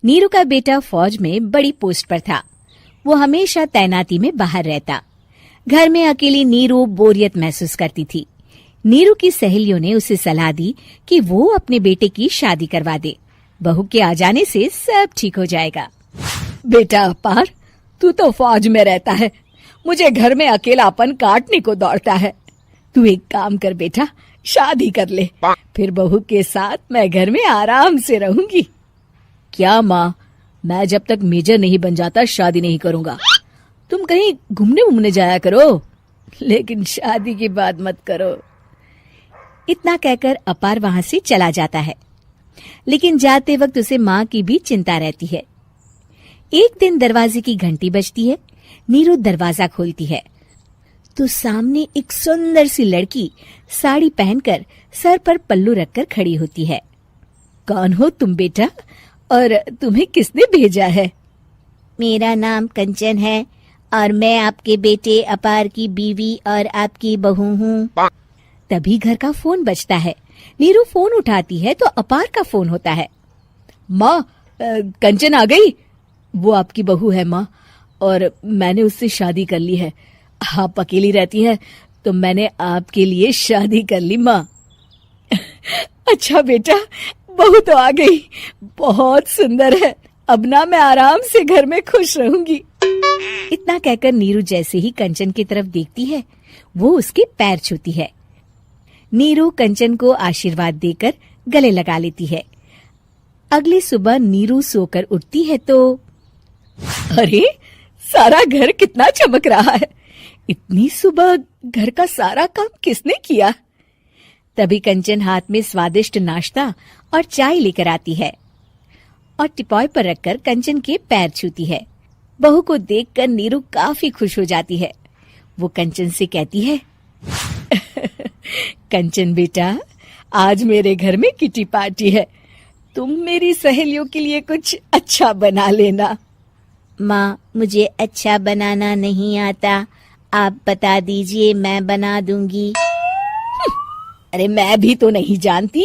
नीरू का बेटा फौज में बड़ी पोस्ट पर था। वो हमेशा तैनाती में बाहर रहता। घर में अकेली नीरू बोरियत महसूस करती थी। नीरू की सहेलियों ने उसे सलाह दी कि वो अपने बेटे की शादी करवा दे। बहू के आ जाने से सब ठीक हो जाएगा। बेटा अपार, तू तो फौज में रहता है, मुझे घर में अकेलापन काटने को दौड़ता है। तू एक काम कर बेटा, शादी कर ले, फिर बहू के साथ मैं घर में आराम से रहूंगी। क्या माँ, मैं जब तक मेजर नहीं बन जाता शादी नहीं करूंगा। तुम कहीं घूमने जाया करो, लेकिन शादी की बात मत करो। इतना कहकर अपार वहां से चला जाता है, लेकिन जाते वक्त उसे माँ की भी चिंता रहती है। एक दिन दरवाजे की घंटी बजती है। नीरू दरवाजा खोलती है तो सामने एक सुंदर सी लड़की साड़ी पहनकर सर पर पल्लू रखकर खड़ी होती है। कौन हो तुम बेटा, और तुम्हें किसने भेजा है? मेरा नाम कंचन है और मैं आपके बेटे अपार की बीवी और आपकी बहू हूँ। तभी घर का फोन बजता है। नीरू फोन उठाती है तो अपार का फोन होता है। माँ, कंचन आ गई। वो आपकी बहू है माँ, और मैंने उससे शादी कर ली है। आप अकेली रहती हैं तो मैंने आपके लिए शादी कर ली माँ। अच्छा बेटा, बहू तो आ गई, बहुत सुंदर है। अब ना मैं आराम से घर में खुश रहूंगी। इतना कहकर नीरू जैसे ही कंचन की तरफ देखती है, वो उसके पैर छूती है। नीरू कंचन को आशीर्वाद देकर गले लगा लेती है। अगली सुबह नीरू सोकर उठती है तो अरे, सारा घर कितना चमक रहा है। इतनी सुबह घर का सारा काम किसने किया? तभी कंचन हाथ में स्वादिष्ट नाश्ता और चाय लेकर आती है और टिपॉय पर रखकर कंचन के पैर छूती है। बहू को देखकर नीरू काफी खुश हो जाती है। वो कंचन से कहती है, कंचन बेटा, आज मेरे घर में किटी पार्टी है। तुम मेरी सहेलियों के लिए कुछ अच्छा बना लेना। माँ, मुझे अच्छा बनाना नहीं आता, आप बता दीजिए, मैं बना दूंगी। अरे मैं भी तो नहीं जानती।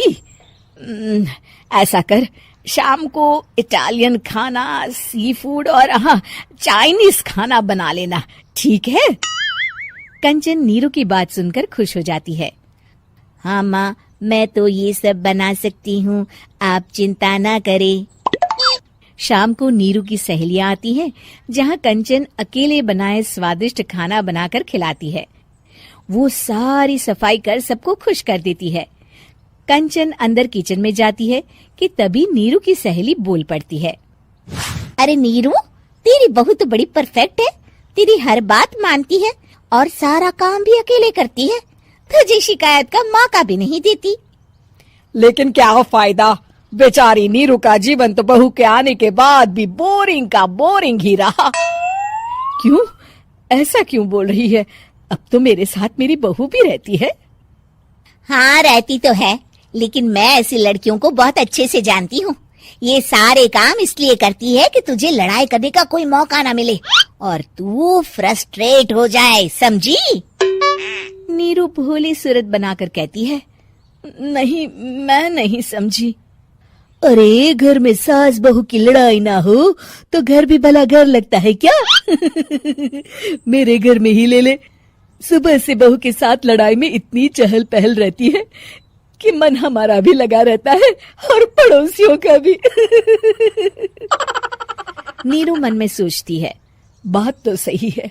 ऐसा कर, शाम को इटालियन खाना, सी फूड और हाँ, चाइनीज खाना बना लेना, ठीक है? कंचन नीरू की बात सुनकर खुश हो जाती है। हाँ माँ, मैं तो ये सब बना सकती हूँ, आप चिंता ना करें। शाम को नीरू की सहेलियां आती हैं, जहाँ कंचन अकेले बनाए स्वादिष्ट खाना बनाकर खिलाती है। वो सारी सफाई कर सबको खुश कर देती है। कंचन अंदर किचन में जाती है कि तभी नीरू की सहेली बोल पड़ती है। अरे नीरू, तेरी बहू तो बड़ी परफेक्ट है, तेरी हर बात मानती है और सारा काम भी अकेले करती है, तुझे शिकायत का मौका भी नहीं देती। लेकिन क्या फायदा, बेचारी नीरू का जीवन तो बहू के आने के बाद भी बोरिंग का बोरिंग ही रहा। क्यों, ऐसा क्यों बोल रही है? अब तो मेरे साथ मेरी बहू भी रहती है। हाँ, रहती तो है, लेकिन मैं ऐसी लड़कियों को बहुत अच्छे से जानती हूँ। ये सारे काम इसलिए करती है कि तुझे लड़ाई करने का कोई मौका ना मिले और तू फ्रस्ट्रेट हो जाए, समझी? नीरू भोली सूरत बनाकर कहती है, नहीं, मैं नहीं समझी। अरे, घर में सास बहू की लड़ाई ना हो तो घर भी भला घर लगता है क्या? मेरे घर में ही ले ले। सुबह से बहू के साथ लड़ाई में इतनी चहल पहल रहती है कि मन हमारा भी लगा रहता है और पड़ोसियों का भी। नीरू मन में सोचती है, बात तो सही है।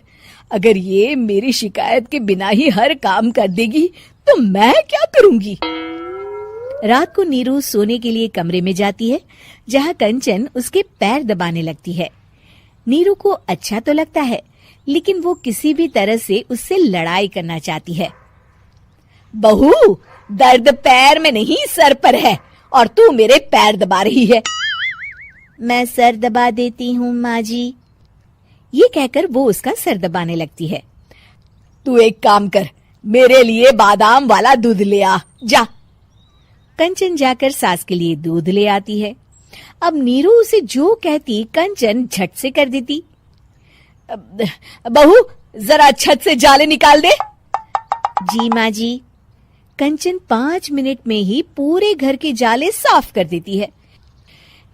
अगर ये मेरी शिकायत के बिना ही हर काम कर देगी तो मैं क्या करूंगी? रात को नीरू सोने के लिए कमरे में जाती है, जहाँ कंचन उसके पैर दबाने लगती है। नीरू को अच्छा तो लगता है, लेकिन वो किसी भी तरह से उससे लड़ाई करना चाहती है। बहू, दर्द पैर में नहीं सर पर है और तू मेरे पैर दबा रही है। मैं सर दबा देती हूँ माँ जी। ये कहकर वो उसका सर दबाने लगती है। तू एक काम कर, मेरे लिए बादाम वाला दूध ले आ, जा। कंचन जाकर सास के लिए दूध ले आती है। अब नीरू उसे जो कहती कंचन झट से कर देती। बहू, जरा छत से जाले निकाल दे। जी माँ जी। कंचन 5 मिनट में ही पूरे घर के जाले साफ कर देती है।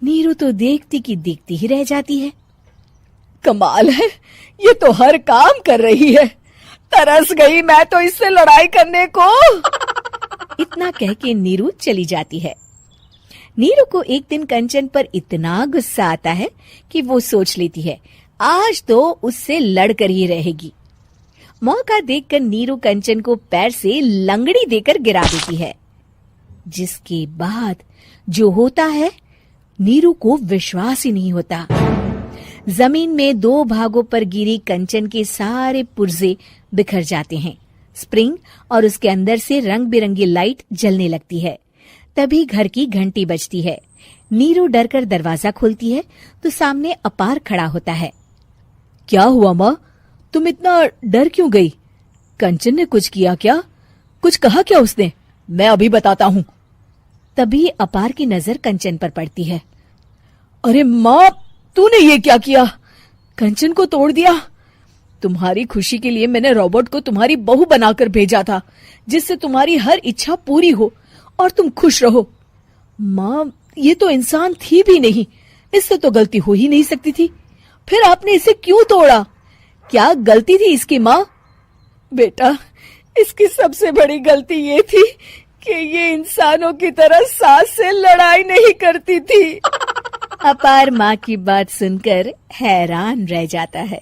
नीरू तो देखती की देखती ही रह जाती है। कमाल है, ये तो हर काम कर रही है। तरस गई मैं तो इससे लड़ाई करने को। इतना कह के नीरू चली जाती है। नीरू को एक दिन कंचन पर इतना गुस्सा आता है कि वो सोच लेती है आज तो उससे लड़कर ही रहेगी। मौका देखकर नीरू कंचन को पैर से लंगड़ी देकर गिरा देती है, जिसके बाद जो होता है नीरू को विश्वास ही नहीं होता। जमीन में 2 भागों पर गिरी कंचन के सारे पुर्जे बिखर जाते हैं। स्प्रिंग और उसके अंदर से रंग बिरंगी लाइट जलने लगती है। तभी घर की घंटी बजती है। नीरू डरकर दरवाजा खोलती है तो सामने अपार खड़ा होता है। क्या हुआ माँ, तुम इतना डर क्यों गई? कंचन ने कुछ किया क्या? कुछ कहा क्या उसने? मैं अभी बताता हूँ। तभी अपार की नजर कंचन पर पड़ती है। अरे माँ, तूने ये क्या किया? कंचन को तोड़ दिया। तुम्हारी खुशी के लिए मैंने रोबोट को तुम्हारी बहू बनाकर भेजा था, जिससे तुम्हारी हर इच्छा पूरी हो और तुम खुश रहो। माँ, ये तो इंसान थी भी नहीं, इससे तो गलती हो ही नहीं सकती थी। फिर आपने इसे क्यों तोड़ा? क्या गलती थी इसकी माँ? बेटा, इसकी सबसे बड़ी गलती ये थी कि ये इंसानों की तरह सास से लड़ाई नहीं करती थी। अपार माँ की बात सुनकर हैरान रह जाता है।